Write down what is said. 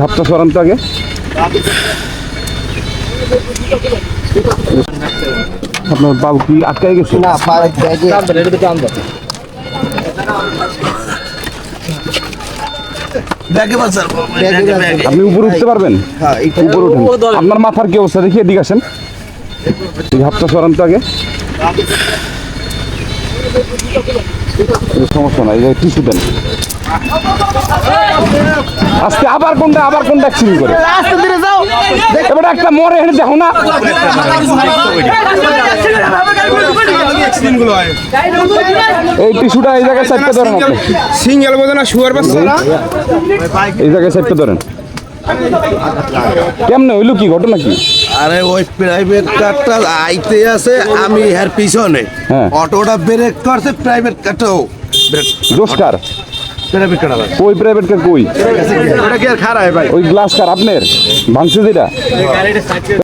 হাতটা সরান তো আগে। আপনার বাবু কি আটকাই গেছে? না পারে ব্যাগে আপনি উপরে উঠতে পারবেন? উপরে উঠেন। আপনার মাথার কি অবস্থা দেখি, এদিকে আসেন। হাতটা সরান তো আগে। সমস্যা নাই, টিস্যু দেন। আজকে আবার কোনটা অ্যাক্সিডেন্ট করে এবার একটা মরে হেঁটে দেখো না। এই টিস্যুটা এই জায়গায় সাইডটা ধরেন, আপনি সিঙ্গেল বোঝে না শুয়ার বাচ্চা না এই জায়গায় সাইডটা ধরেন। কেমনে হইলো, কি ঘটনা কি? আরে ওই প্রাইভেট কারটা আইতে আছে, আমি এর পিছনে হ্যাঁ। অটোটা ব্রেক করছে, প্রাইভেট কারটাও ব্রেক। দোষ কার? প্রাইভেট কার কই প্রাইভেট কার কই? ওটা কি আর খারাপ ভাই? ওই গ্লাস কার আপনার ভাঙছে যেটা?